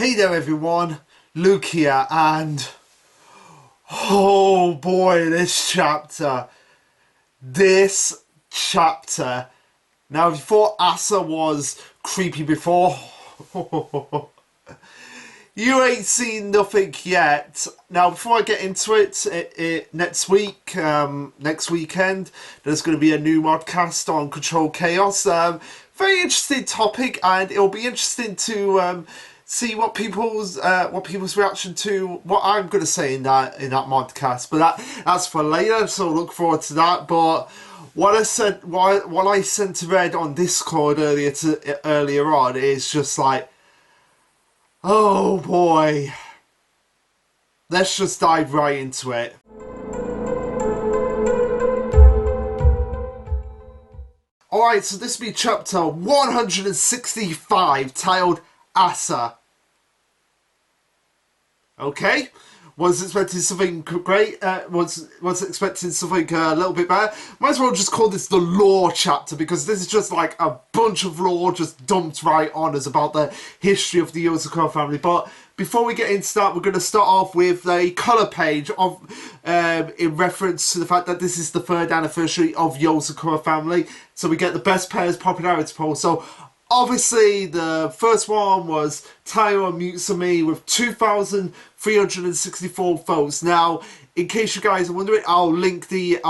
Hey there everyone, Luke here, and oh boy, this chapter, now if you thought Asa was creepy before, you ain't seen nothing yet. Now before I get into it, next weekend, there's going to be a new modcast on Control Chaos. Very interesting topic, and it'll be interesting to see what people's reaction to what I'm going to say in that modcast. But that's for later, so look forward to that. But what I sent to Red on Discord earlier on is just like, oh boy, let's just dive right into it. Alright, so this will be chapter 165, titled Asa. Okay, was expecting something great, was expecting something a little bit better. Might as well just call this the lore chapter, because this is just like a bunch of lore just dumped right on us about the history of the Yozakura family. But before we get into that, we're going to start off with a colour page of in reference to the fact that this is the 3rd anniversary of Yozakura family. So we get the best pairs popularity poll. So obviously the first one was Tayo and Mutsumi with 2,364 votes. Now, in case you guys are wondering, I'll link it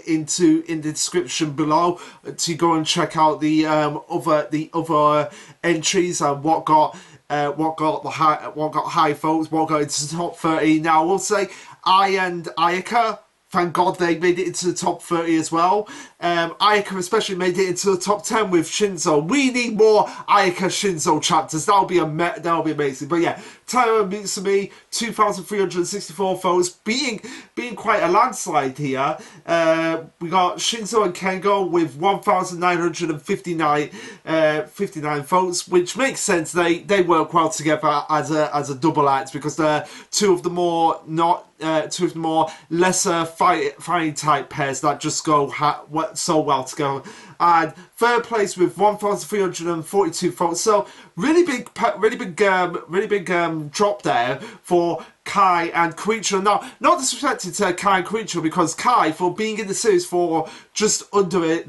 in the description below to go and check out the other entries and what got high votes, what got into the top 30. Now I will say I and Ayaka, thank God they made it into the top 30 as well. Ayaka especially made it into the top 10 with Shinzo. We need more Ayaka Shinzo chapters. That'll be amazing. But yeah, Tayo and Mutsumi, 2,364 votes, being quite a landslide here. We got Shinzo and Kengo with 1,959 votes, which makes sense. They work well together as a double act, because they're two of the more lesser fighting type pairs that just go so well together. And 3rd place with 1,342 votes. So really big drop there for Kai and Koichiro. Now, not disrespected to Kai and Koichiro, because Kai, for being in the series for just under a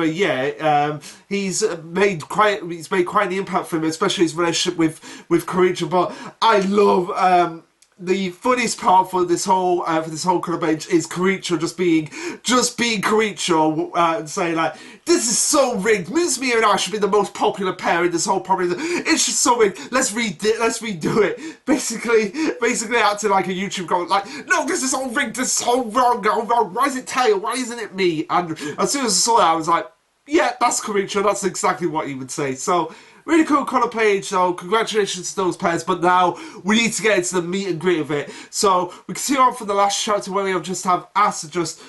year, he's made quite an impact for him, especially his relationship with Koichiro. But I love the funniest part for this whole colour page is Koichiro just being Koichiro, and saying like, this is so rigged. Mutsumi and I should be the most popular pair in this whole property. It's just so rigged. Let's redo it. Basically acting like a YouTube comment, like, no, this is all rigged. This is all wrong. Why is it Tayo? Why isn't it me? And as soon as I saw that, I was like, yeah, that's Koichiro. That's exactly what he would say. So, really cool colour page, so congratulations to those pairs. But now we need to get into the meat and grit of it. So we continue on from the last chapter, where we just have Asa just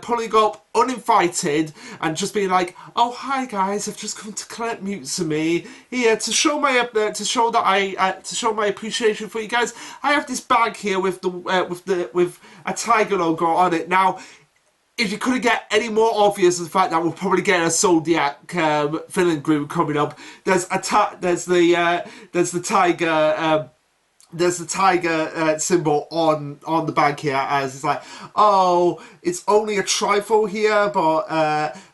pulling up uninvited and just being like, "Oh hi guys, I've just come to collect Mutsumi here to show my appreciation for you guys. I have this bag here with a tiger logo on it." Now, if you couldn't get any more obvious, the fact that we'll probably get a Zodiac villain group coming up. There's the tiger symbol on the bag here, as it's like, oh, it's only a trifle here, but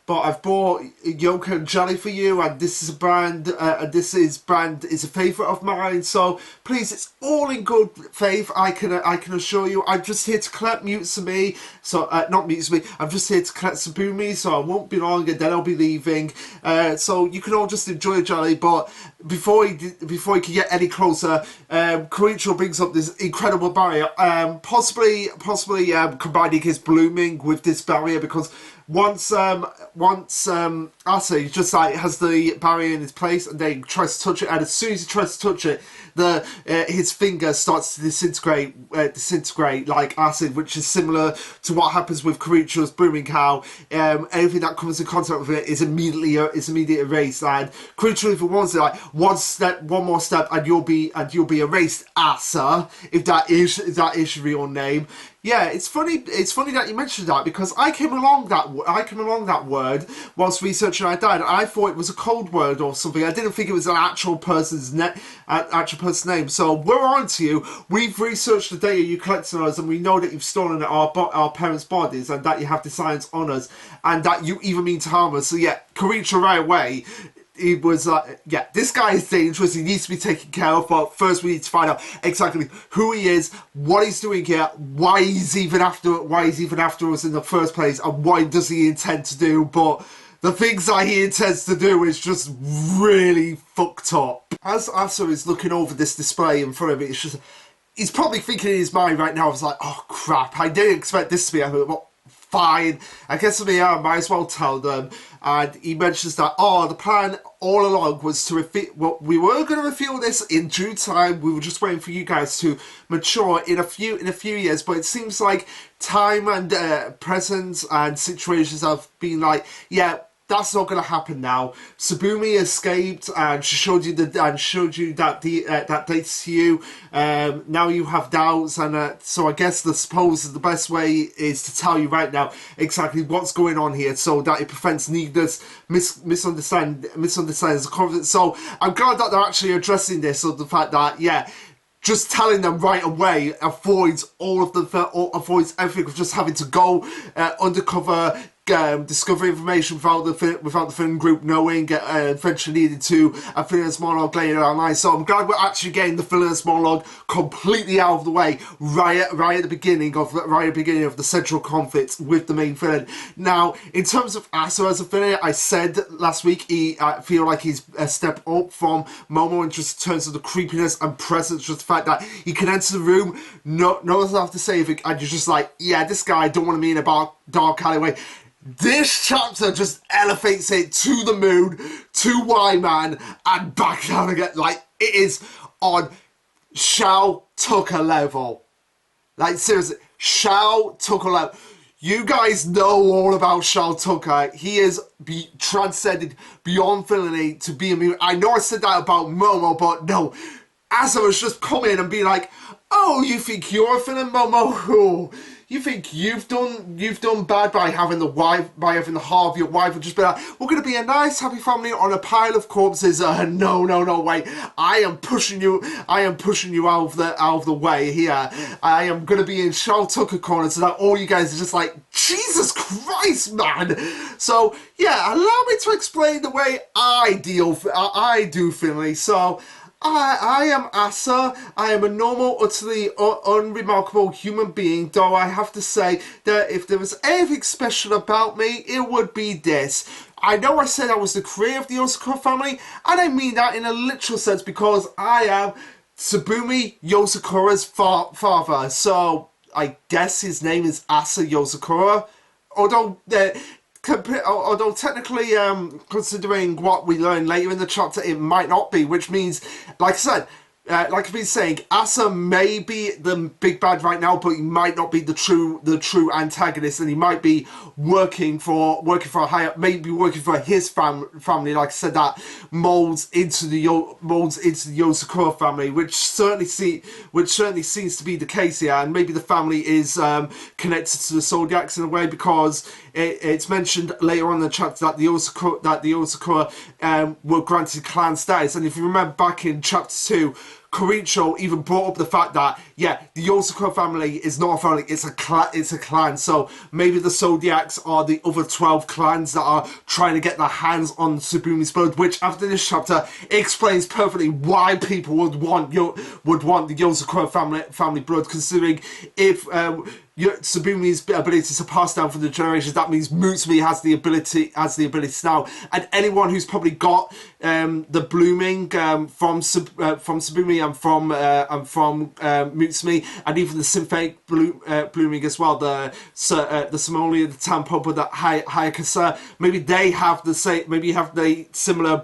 I've bought Yoka and Jelly for you, and this is a brand, is a favourite of mine. So please, it's all in good faith. I can assure you. I'm just here to collect Mutsumi. So not Mutsumi. I'm just here to collect Tsubumi. So I won't be long, and then I'll be leaving. So you can all just enjoy Jelly. But before he can get any closer, Koichiro brings up this incredible barrier, possibly combining his blooming with this barrier, because once Asa just like has the barrier in his place, and then tries to touch it, and as soon as he tries to touch it, his finger starts to disintegrate like acid, which is similar to what happens with Koichiro's blooming cow. Anything that comes in contact with it is immediately erased, and Koichiro even wants it like, one more step and you'll be erased, Asa, if that is your real name. Yeah, it's funny. It's funny that you mentioned that because I came along that word whilst researching I died. I thought it was a code word or something. I didn't think it was an actual person's actual person's name. So we're on to you. We've researched the data you collected on us, and we know that you've stolen our parents' bodies, and that you have designs on us, and that you even mean to harm us. So yeah, Karicha right away. He was like, yeah, this guy is dangerous. He needs to be taken care of. But first, we need to find out exactly who he is, what he's doing here, why he's even after us in the first place, and what does he intend to do. But the things that he intends to do is just really fucked up. As Asa is looking over this display in front of it, it's just he's probably thinking in his mind right now. I was like, oh crap, I didn't expect this to be happening. But fine, I guess I might as well tell them. And he mentions that, the plan all along was to reveal, well, we were going to reveal this in due time. We were just waiting for you guys to mature in a few years. But it seems like time and presence and situations have been like, yeah, that's not going to happen now. Sabumi escaped, and she showed you that data to you. Now you have doubts, and so I guess the best way is to tell you right now exactly what's going on here, so that it prevents needless misunderstandings of confidence. So I'm glad that they're actually addressing this, so the fact that just telling them right away avoids avoids everything of just having to go undercover, discover information without the film group knowing, eventually needed to a villainous monologue later online. So I'm glad we're actually getting the villainous monologue completely out of the way right at the beginning of the central conflict with the main villain. Now, in terms of Asa as a villain, I said last week I feel like he's a step up from Momo in just terms of the creepiness and presence, just the fact that he can enter the room, nothing have to say, and you're just like, yeah, this guy, I don't want to be in a dark alleyway. This chapter just elevates it to the moon, to Y-Man, and back down again. Like, it is on Shao Tucker level. Like, seriously, Shao Tucker level. You guys know all about Shao Tucker. He is transcended beyond villainy to be a mutant. I know I said that about Momo, but no. Asa was just come in and be like, oh, you think you're a villain, Momo? Who? You think you've done bad by having the heart of your wife, and just be like, we're gonna be a nice happy family on a pile of corpses. No, wait. I am pushing you out of the way here. I am gonna be in Shao Tucker corner, so that all you guys are just like, Jesus Christ, man. So yeah, allow me to explain the way I do Finley. So I am Asa. I am a normal, utterly unremarkable human being, though I have to say that if there was anything special about me, it would be this. I know I said I was the creator of the Yozakura family, and I mean that in a literal sense because I am Sabumi Yozakura's father. So I guess his name is Asa Yozakura. Although technically, considering what we learn later in the chapter, it might not be, which means, like I said, like I've been saying, Asa may be the big bad right now, but he might not be the true antagonist, and he might be working for a higher, maybe working for his family. Like I said, that molds into the Yozakura family, which certainly seems to be the case here, and maybe the family is connected to the Zodiacs in a way, because it's mentioned later on in the chapter that the Yozakura were granted clan status, and if you remember back in chapter 2, Koricho even brought up the fact that, yeah, the Yozakura family is not a family, it's a clan. So maybe the Zodiacs are the other 12 clans that are trying to get their hands on Tsubumi's blood, which after this chapter explains perfectly why people would want the Yozakura family blood, considering if Tsubumi's ability to pass down for the generations, that means Mutsumi has the ability now, and anyone who's probably got the blooming from Tsubumi and from Mutsumi, and even the synthetic blooming as well, the Somalia, the Tampopo, the Hayakasa, maybe they have the same, maybe have the similar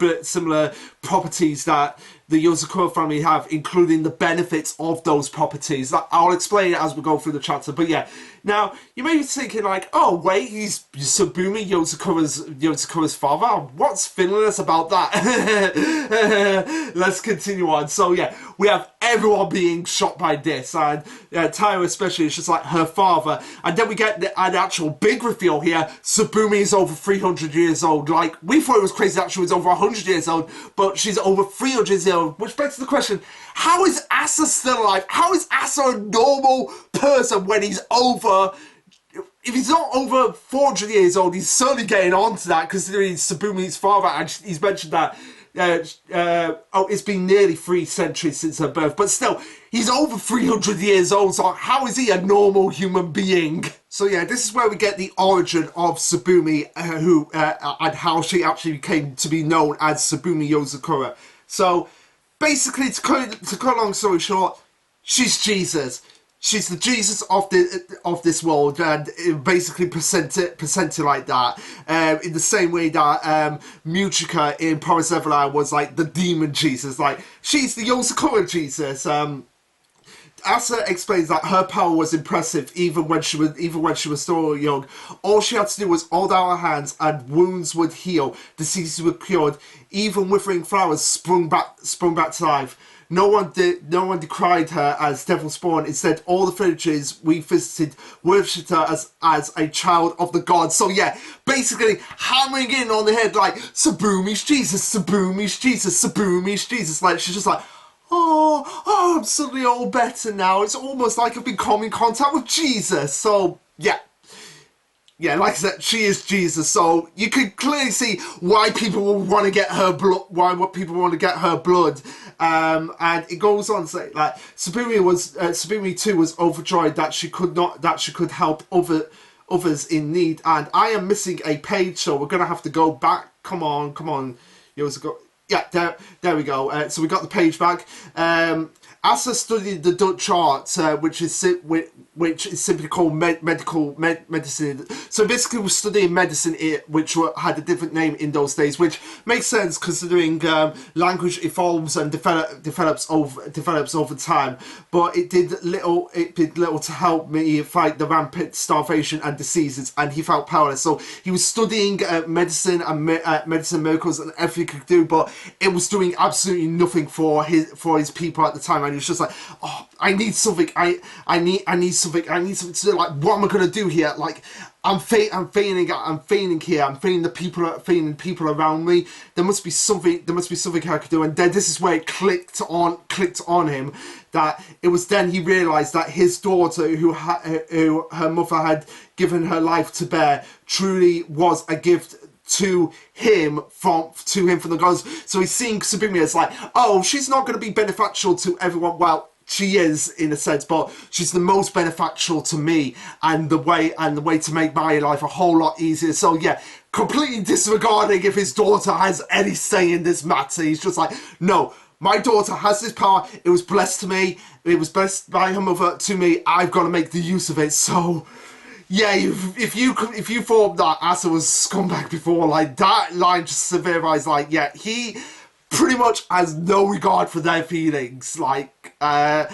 properties that the Yozakura family have, including the benefits of those properties. I'll explain it as we go through the chapter, but yeah. Now, you may be thinking like, oh wait, he's Tsubumi Yozakura's father? What's villainous about that? Let's continue on. So yeah, we have everyone being shocked by this, and Tayo especially, it's just like her father. And then we get an actual big reveal here. Tsubumi is over 300 years old. Like, we thought it was crazy that she was over 100 years old, but she's over 300 years old, which begs the question, how is Asa still alive? How is Asa a normal person when he's over... If he's not over 400 years old, he's certainly getting on to that, considering he's Tsubumi's father, and he's mentioned that it's been nearly 3 centuries since her birth, but still, he's over 300 years old, so how is he a normal human being? So yeah, this is where we get the origin of Tsubumi, and how she actually came to be known as Tsubumi Yozakura. So, basically, to cut a long story short, she's Jesus. She's the Jesus of this world, and basically presented like that. In the same way that Muchika in Promised Neverland was like the demon Jesus. Like, she's the Yozakura Jesus. Asa explains that her power was impressive even when she was still young. All she had to do was hold out her hands, and wounds would heal, diseases were cured, even withering flowers sprung back to life. No one decried her as devil spawn. Instead, all the villages we visited worshipped her as a child of the gods. So yeah, basically hammering in on the head like, Tsubumi's Jesus, Tsubumi's Jesus, Tsubumi's Jesus. Like, she's just like, oh, I'm suddenly all better now. It's almost like I've been coming in contact with Jesus. So yeah. Yeah, like I said, she is Jesus, so you can clearly see why people will want to get her blood. And it goes on to say, like, Tsubumi too was overjoyed that she could help others in need. And I am missing a page, so we're gonna have to go back. Come on, yeah, there we go. So we got the page back. Asa studied the Dutch art, which is simply called medicine. So basically, we're studying medicine, which had a different name in those days, which makes sense considering language evolves and develops over time. But it did little to help me fight the rampant starvation and diseases, and he felt powerless. So he was studying medicine and medicine miracles and everything he could do, but it was doing absolutely nothing for his people at the time. And he was just like, oh, I need something. I need something to do. Like, what am I gonna do here? Like, I'm failing here. I'm failing the people around me. There must be something I could do. And then this is where it clicked on him, that it was then he realised that his daughter, who her mother had given her life to bear, truly was a gift to him from the gods. So he's seeing Tsubumi as like, oh, she's not going to be beneficial to everyone. Well, she is in a sense, but she's the most beneficial to me, and the way to make my life a whole lot easier. So yeah, completely disregarding if his daughter has any say in this matter. He's just like, no, my daughter has this power. It was blessed to me. It was blessed by her mother to me. I've got to make the use of it. So yeah, if you thought that Asa was scumbag before, like, that line just severifies, like, yeah, he pretty much has no regard for their feelings, like, at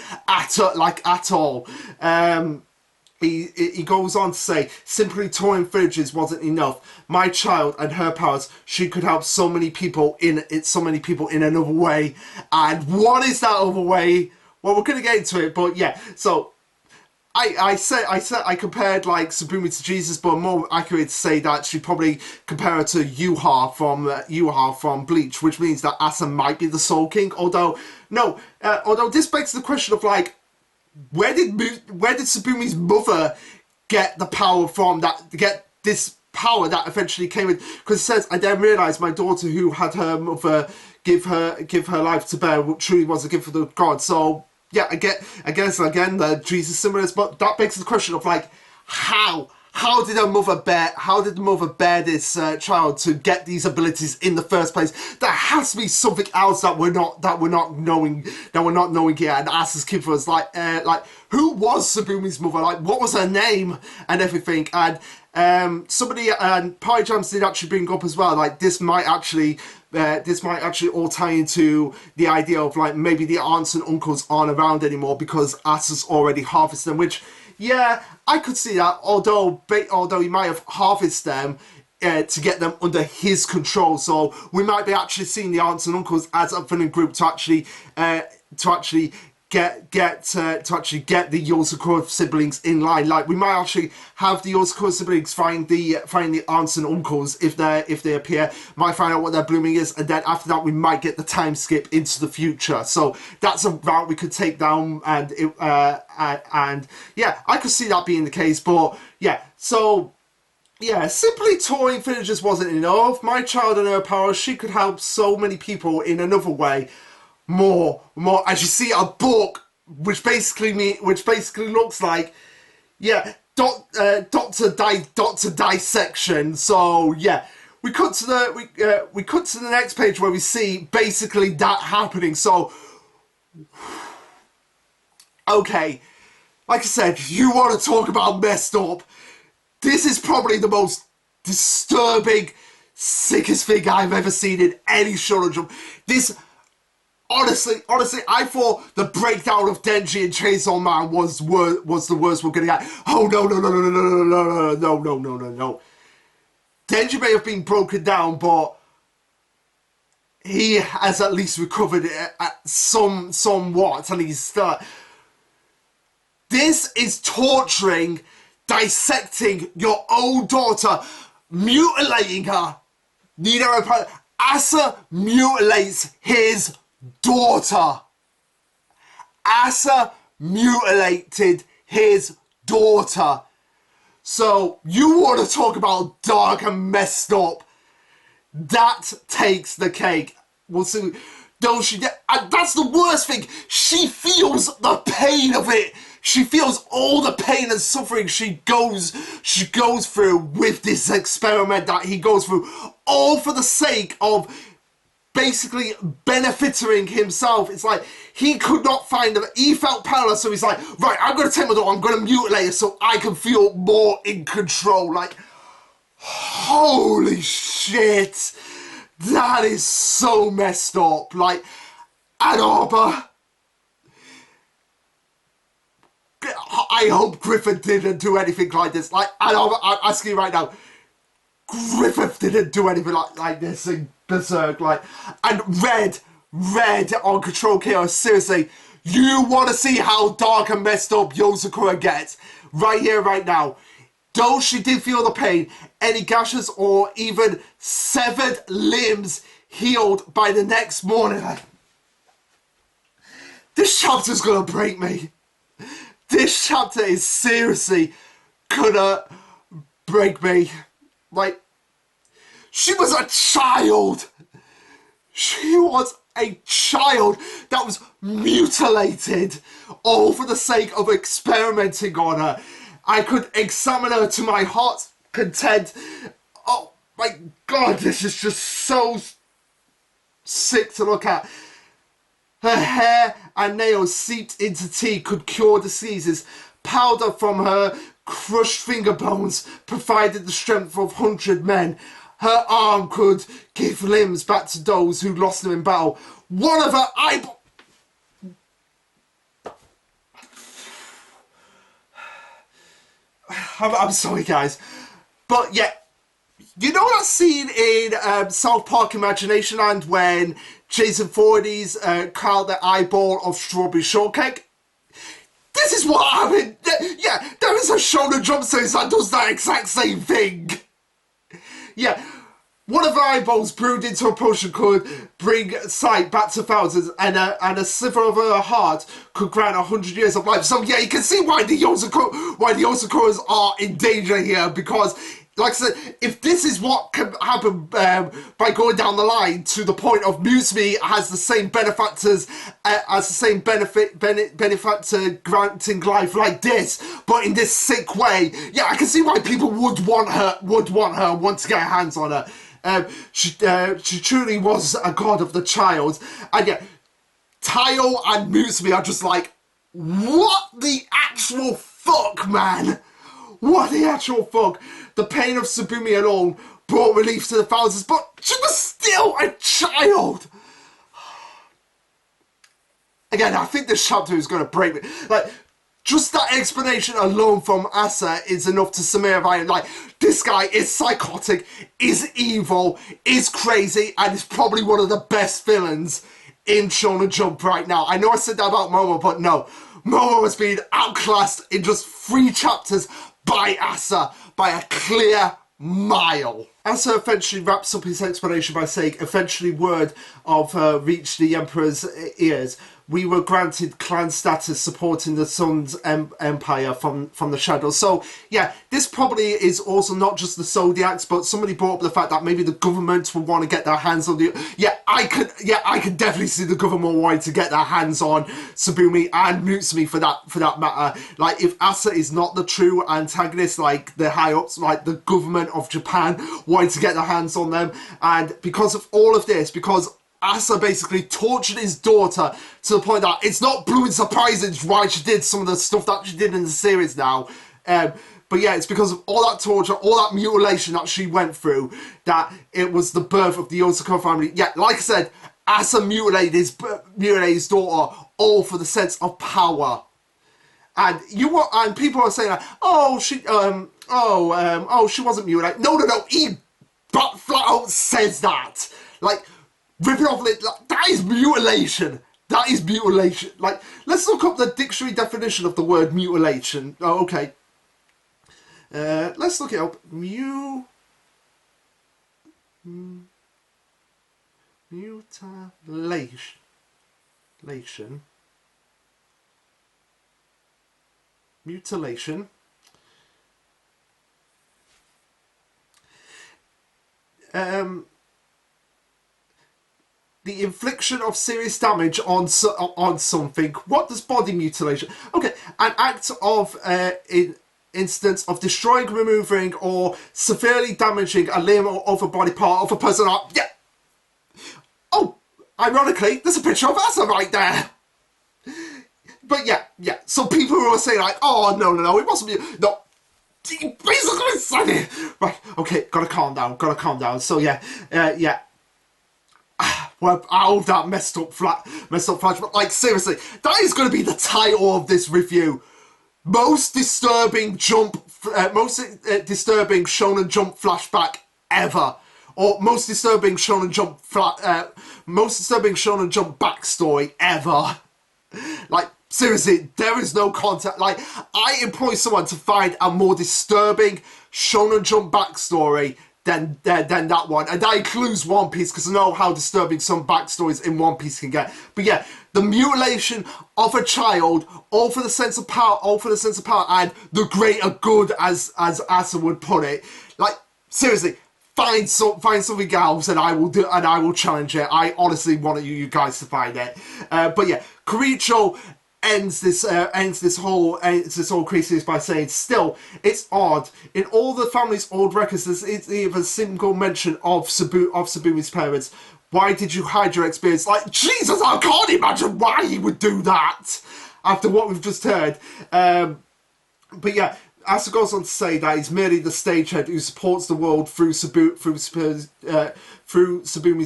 all. He goes on to say, simply touring villages wasn't enough. My child and her powers, she could help so many people in another way. And what is that other way? Well, we're gonna get into it, but yeah, so I compared like Tsubumi to Jesus, but more accurate to say that she probably compare her to Yuha from Bleach, which means that Asa might be the Soul King. Although this begs the question of like, where did Tsubumi's mother get the power from, that to get this power that eventually came in? Because it says, I then realised my daughter, who had her mother give her life to bear, truly was a gift of the god. So yeah, I guess again the Jesus symbolism, but that begs the question of like, how did the mother bear this child to get these abilities in the first place? There has to be something else that we're not knowing here. And Asa's kid was like who was Tsubumi's mother? Like, what was her name and everything? And somebody and Pyjams did actually bring up as well, like, this might actually all tie into the idea of like maybe the aunts and uncles aren't around anymore because Asa's already harvested them, which, yeah, I could see that, although he might have harvested them to get them under his control. So we might be actually seeing the aunts and uncles as a villain group to actually to actually get the Yozakura siblings in line. Like, we might actually have the Yozakura siblings find the aunts and uncles if they appear, might find out what their blooming is, and then after that we might get the time skip into the future. So that's a route we could take down, and yeah, I could see that being the case. But yeah, so yeah, simply touring just wasn't enough. My child and her powers, she could help so many people in another way. More, as you see a book, which basically looks like, yeah, Doctor Dissection. So yeah, we cut to the next page where we see basically that happening. So okay, like I said, you want to talk about messed up. This is probably the most disturbing, sickest thing I've ever seen in any shonen jump. This, honestly, I thought the breakdown of Denji and Chainsaw Man was the worst we're gonna get. Oh no. Denji may have been broken down, but he has at least recovered it somewhat, and he's still. This is torturing, dissecting your own daughter, mutilating her. Asa mutilates his daughter. Asa mutilated his daughter. So, you want to talk about dark and messed up. That takes the cake. We'll see. And that's the worst thing. She feels the pain of it. She feels all the pain and suffering she goes through with this experiment that he goes through, all for the sake of basically benefiting himself. It's like he could not find them. He felt powerless, so he's like, right, I'm going to take my daughter, I'm going to mutilate her so I can feel more in control. Like, holy shit. That is so messed up. Like, Ann Arbor, I hope Griffith didn't do anything like this. Like, Ann Arbor, I'm asking you right now, Griffith didn't do anything like this in Berserk. Like, and Red on Control Chaos, seriously, you want to see how dark and messed up Yozakura gets right here, right now. Though she did feel the pain, any gashes or even severed limbs healed by the next morning. This chapter's gonna break me. This chapter is seriously gonna break me. Like, she was a child. She was a child that was mutilated, all for the sake of experimenting on her. I could examine her to my heart's content. Oh my god, this is just so sick to look at. Her hair and nails seeped into tea could cure diseases. Powder from her crushed finger bones provided the strength of 100 men. Her arm could give limbs back to those who lost them in battle. One of her eyeballs... I'm sorry, guys. But yeah, you know that scene in South Park Imagination Land when Jason Voorhees carved the eyeball of Strawberry Shortcake? This is what happened. Yeah, there is a Shonen Jump series that does that exact same thing. Yeah, one of her eyeballs brewed into a potion could bring sight back to thousands, and a sliver of her heart could grant 100 years of life. So yeah, you can see why the Yozakuras are in danger here, because, like I said, if this is what can happen by going down the line to the point of Mutsumi has the same benefactors, as the same benefactor granting life like this, but in this sick way, yeah, I can see why people would want to get hands on her. She truly was a god of the child, and yeah, Tayo and Mutsumi are just like, what the actual fuck, man? What the actual fuck? The pain of Tsubumi alone brought relief to the thousands, but she was still a child! Again, I think this chapter is going to break me. Like, just that explanation alone from Asa is enough to solidify it. Like, this guy is psychotic, is evil, is crazy, and is probably one of the best villains in Shonen Jump right now. I know I said that about Momo, but no. Momo has been outclassed in just 3 chapters by Asa by a clear mile. Asa eventually wraps up his explanation by saying, eventually word of her reached the Emperor's ears. We were granted clan status supporting the Sun's empire from the shadows. So, yeah, this probably is also not just the Zodiacs, but somebody brought up the fact that maybe the government would want to get their hands on the... I could definitely see the government wanting to get their hands on Tsubumi and Mutsumi for that matter. Like, if Asa is not the true antagonist, like the high-ups, like the government of Japan wanting to get their hands on them, and because of all of this, because Asa basically tortured his daughter to the point that it's not blooming surprising why she did some of the stuff that she did in the series now. But yeah, it's because of all that torture, all that mutilation that she went through, that it was the birth of the Yozakura family. Yeah, like I said, Asa mutilated his daughter, all for the sense of power. And people are saying, she wasn't mutilated. No, he flat out says that. Like, ripping off it, like, that is mutilation. That is mutilation. Like, let's look up the dictionary definition of the word mutilation. Oh, okay. Let's look it up. Mutilation. Mutilation. The infliction of serious damage on something. What does body mutilation? Okay, an act of instance of destroying, removing, or severely damaging a limb or other body part of a person. Yeah. Oh, ironically, there's a picture of Asa right there. But yeah. So people who are saying like, oh no, it wasn't me. No. He basically said it. Right. Okay. Gotta calm down. So yeah. Well, all that messed up flash, but like seriously, that is going to be the title of this review. Most disturbing Shonen Jump flashback ever, or most disturbing Shonen Jump backstory ever. Like seriously, there is no context. Like, I employ someone to find a more disturbing Shonen Jump backstory than that one, and that includes One Piece, because I know how disturbing some backstories in One Piece can get. But yeah, the mutilation of a child, all for the sense of power, and the greater good, as Asa would put it. Like seriously, find something else, and I will challenge it. I honestly want you guys to find it. But yeah, Kiricho ends this whole craziness by saying, still, it's odd. In all the family's old records, there's even a single mention of Tsubumi's parents. Why did you hide your experience? Like, Jesus, I can't imagine why he would do that after what we've just heard. But yeah, Asa goes on to say that he's merely the stagehead who supports the world through Tsubumi's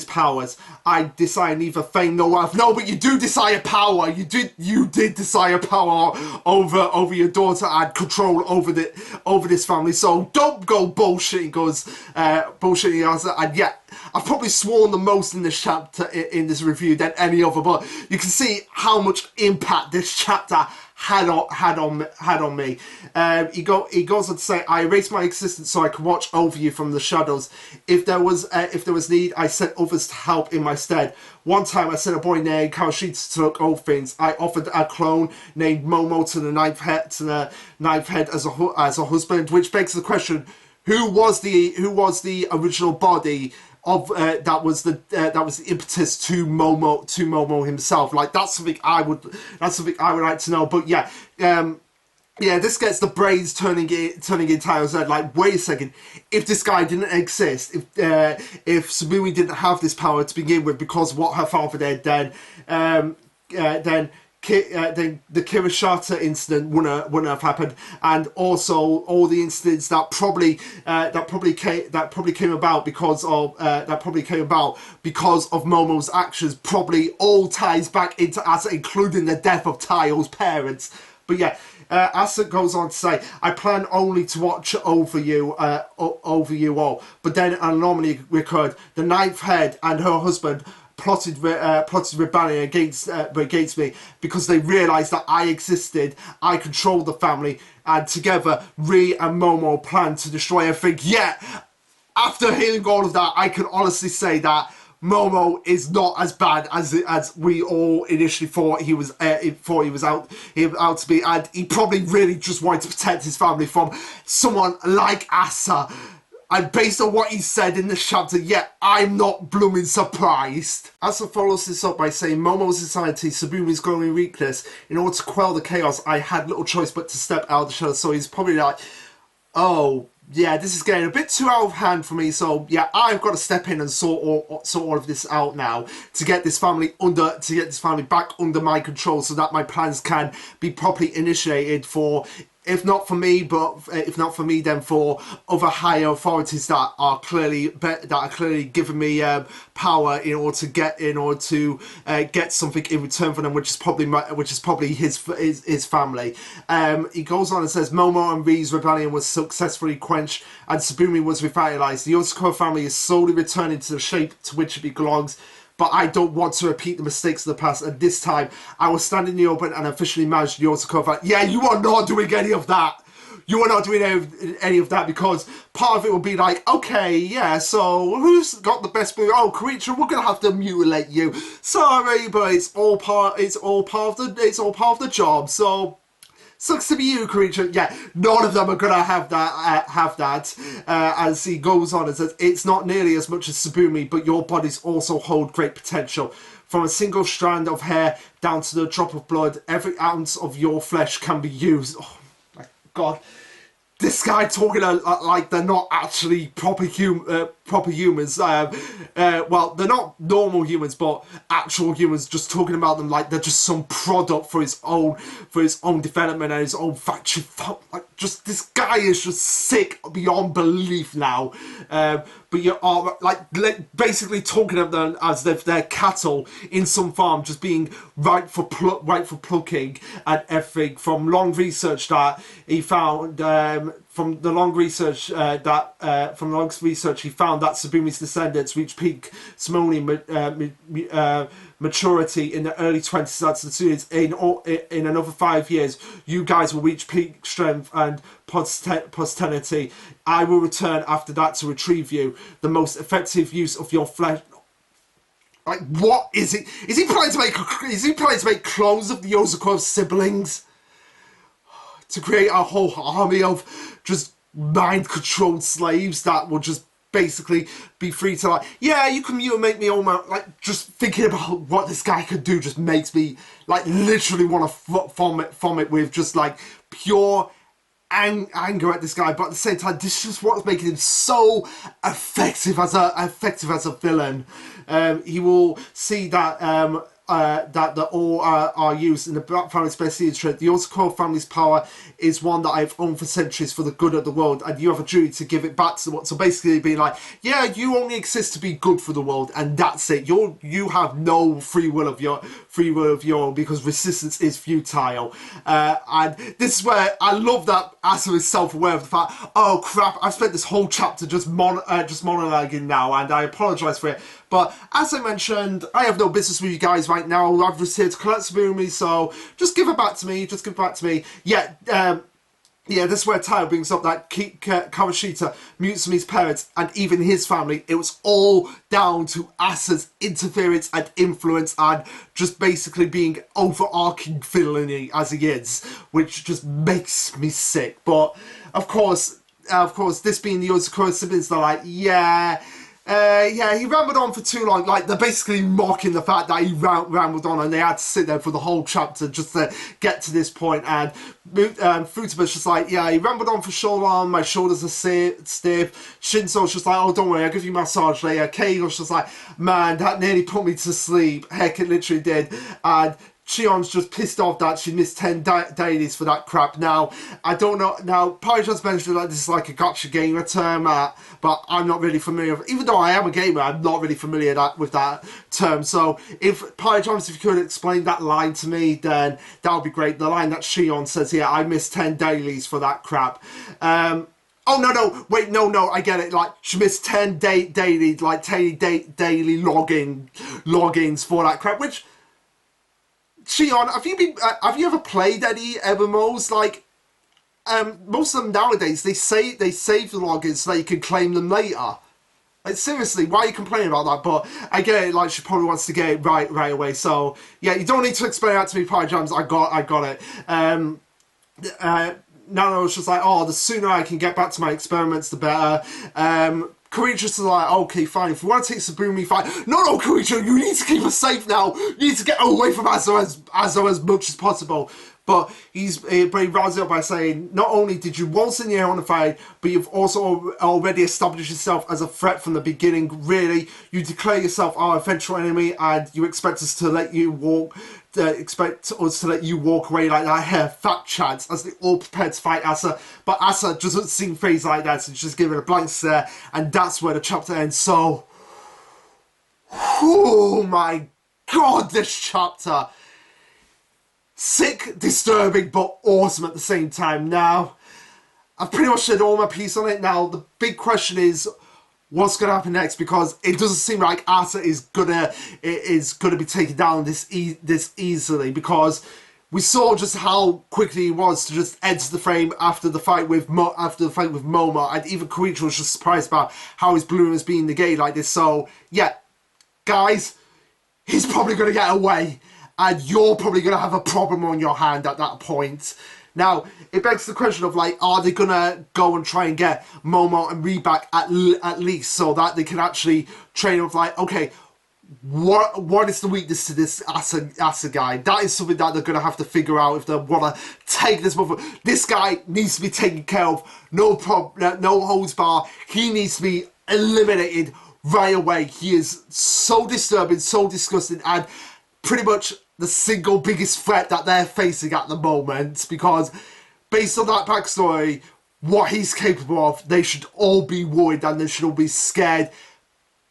powers. I desire neither fame nor wealth. No, but you do desire power. You did desire power over your daughter and control over this family. So don't go bullshitting Asa. And yeah, I've probably sworn the most in this chapter in this review than any other, but you can see how much impact this chapter had on me. He goes on to say, I erased my existence so I could watch over you from the shadows. If there was need, I sent others to help in my stead. One time I sent a boy named Kaoshita to look over things. I offered a clone named Momo to the Ninth Head as a husband, which begs the question: who was the original body of that was the impetus to Momo himself? Like, that's something I would like to know. But yeah, this gets the brains turning in Tayo's head. Like, wait a second, if this guy didn't exist, if Tsubumi didn't have this power to begin with because of what her father did, then the Kirishata incident wouldn't have happened, and also all the incidents that probably came about because of Momo's actions probably all ties back into Asa, including the death of Tayo's parents. But yeah, Asa goes on to say, I plan only to watch over you all. But then an anomaly occurred. The Ninth Head and her husband plotted rebellion against me because they realised that I existed, I controlled the family, and together Ri and Momo planned to destroy everything. Yet, after hearing all of that, I can honestly say that Momo is not as bad as we all initially thought he was out to be, and he probably really just wanted to protect his family from someone like Asa. And based on what he said in this chapter, yeah, I'm not blooming surprised. Asa follows this up by saying, Momo's insanity, Subumi's growing weakness. In order to quell the chaos, I had little choice but to step out of the shadow. So he's probably like, oh, yeah, this is getting a bit too out of hand for me. So yeah, I've got to step in and sort all of this out now to get this family back under my control, so that my plans can be properly initiated for. If not for me, then for other higher authorities that are clearly giving me power in order to get something in return for them, which is probably his family. He goes on and says, Momo and Ri's rebellion was successfully quenched, and Tsubumi was revitalized. The Yozakura family is slowly returning to the shape to which it belongs. But I don't want to repeat the mistakes of the past, and this time I will stand in the open and officially manage the Yozakura. Yeah, you are not doing any of that. You are not doing any of that, because part of it will be like, okay, yeah, so who's got the best blue? Oh, creature, we're gonna have to mutilate you. Sorry, but it's all part of the job. So. Sucks to be you, creature. Yeah, none of them are gonna have that. As he goes on and says, it's not nearly as much as Tsubumi, but your bodies also hold great potential. From a single strand of hair down to the drop of blood, every ounce of your flesh can be used. Oh my god. This guy talking like they're not actually proper humans. Well, they're not normal humans, but actual humans. Just talking about them like they're just some product for his own development and his own factory. Like, just this guy is just sick beyond belief now. But you are like basically talking of them as if they're cattle in some farm, just being right for plucking and everything. From long research that he found, from the long research he found that Tsubumi's descendants reached peak Simone maturity in the early 20s. That's the series. In another 5 years, you guys will reach peak strength and posterity. I will return after that to retrieve you. The most effective use of your flesh. Like, what is it? Is he planning to make clones of the Yozakura siblings? To create a whole army of just mind-controlled slaves that will just basically be free to, like, yeah, you can mutilate me all my, like, just thinking about what this guy could do just makes me, like, literally want to vomit with just, like, pure anger at this guy. But at the same time, this is just what's making him so effective as a villain. He will see that that all are used in the Black family's best interest. The Yozakura family's power is one that I've owned for centuries for the good of the world, and you have a duty to give it back to the world. So basically being like, yeah, you only exist to be good for the world, and that's it. You have no free will of your own, because resistance is futile. And this is where I love that Asa is self-aware of the fact, oh crap, I've spent this whole chapter just monologuing now, and I apologise for it. But as I mentioned, I have no business with you guys right now. I'm just here to collect Tsubumi, so just give it back to me. Just give it back to me. Yeah, yeah, this is where Tayo brings up that Kawashita, Mutsumi's parents, and even his family, it was all down to Asa's interference and influence, and just basically being overarching villainy as he is, which just makes me sick. But of course, this being the Yozakura siblings, they're like, yeah, he rambled on for too long. Like, they're basically mocking the fact that he rambled on, and they had to sit there for the whole chapter just to get to this point. And Futaba's just like, yeah, he rambled on for so long, my shoulders are stiff. Shinso's just like, oh, don't worry, I'll give you a massage later. Keigo's just like, man, that nearly put me to sleep. Heck, it literally did. And Chion's just pissed off that she missed 10 dailies for that crap. Now, I don't know. Now, Python's mentioned that this is like a gotcha gamer term, but I'm not really familiar with, even though I am a gamer, I'm not really familiar with that term. So, if Python, if you could explain that line to me, then that would be great. The line that Chion says here, I missed 10 dailies for that crap. Oh no, wait, no, I get it. Like she missed 10 daily, like daily logins for that crap. Which, Shion, have you ever played any MMOs? Like, most of them nowadays they save the logins so that you can claim them later. Like seriously, why are you complaining about that? But I get it. Like she probably wants to get it right away. So yeah, you don't need to explain that to me, Party Jams. I got it. Nano was just like, oh, the sooner I can get back to my experiments, the better. Koichi is like, okay, fine. If you want to take Sabumi, fine. No, Koichi, you need to keep us safe now. You need to get away from Azo as much as possible. But he rounds it up by saying, not only did you once in the air on the fight, but you've also already established yourself as a threat from the beginning. Really, you declare yourself our eventual enemy, and you expect us to let you walk. Expect us to let you walk away like that. Fat chance as they all prepare to fight Asa, but Asa doesn't seem phased like that, so just give it a blank stare, and that's where the chapter ends. So, oh my god, this chapter. Sick, disturbing, but awesome at the same time. Now, I've pretty much said all my piece on it. Now, the big question is, what's going to happen next? Because it doesn't seem like Asa is gonna be taken down this easily. Because we saw just how quickly he was to just enter the frame after the fight with Momo, and even Koichi was just surprised about how his bloom is being negated like this. So, yeah, guys, he's probably going to get away. And you're probably going to have a problem on your hand at that point. Now, it begs the question of, like, are they going to go and try and get Momo and Ree back at least so that they can actually train with, like, okay, what is the weakness to this Asa guy? That is something that they're going to have to figure out if they want to take this mother. This guy needs to be taken care of. No problem, no holds bar. He needs to be eliminated right away. He is so disturbing, so disgusting, and pretty much the single biggest threat that they're facing at the moment, because based on that backstory, what he's capable of, they should all be worried and they should all be scared.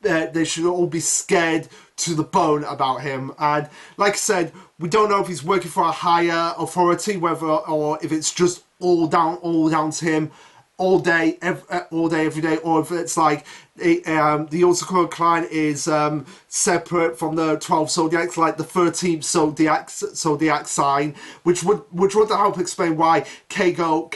They should all be scared to the bone about him. And like I said, we don't know if he's working for a higher authority, or if it's just all down to him all day, every day, or if it's like the Yozakura clan is separate from the 12 zodiacs, like the 13th zodiac sign, which would help explain why Keigo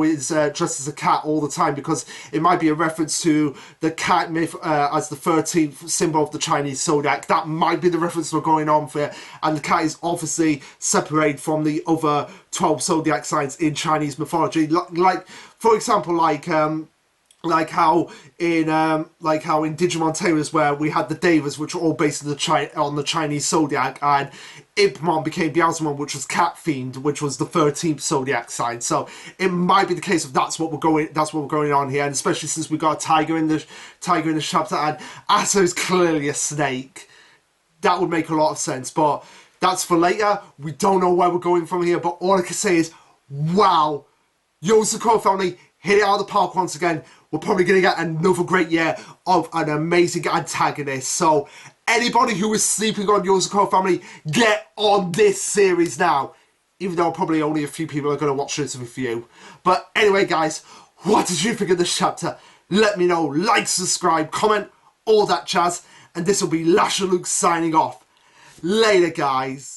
is dressed as a cat all the time, because it might be a reference to the cat myth as the 13th symbol of the Chinese zodiac. That might be the reference we're going on for, and the cat is obviously separated from the other 12 zodiac signs in Chinese mythology, like for example, like how in Digimon Tamers, where we had the Devas, which were all based on the Chinese zodiac, and Impmon became Beelzemon, which was cat themed, which was the 13th zodiac sign. So it might be the case of that's what we're going on here, and especially since we got a tiger in the chapter, and Asa is clearly a snake. That would make a lot of sense, but that's for later. We don't know where we're going from here, but all I can say is, wow, Yozakura family hit it out of the park once again. We're probably going to get another great year of an amazing antagonist. So anybody who is sleeping on Yozakura family, get on this series now. Even though probably only a few people are going to watch this with you. But anyway, guys, what did you think of this chapter? Let me know. Like, subscribe, comment, all that jazz. And this will be Lasherluke signing off. Later, guys.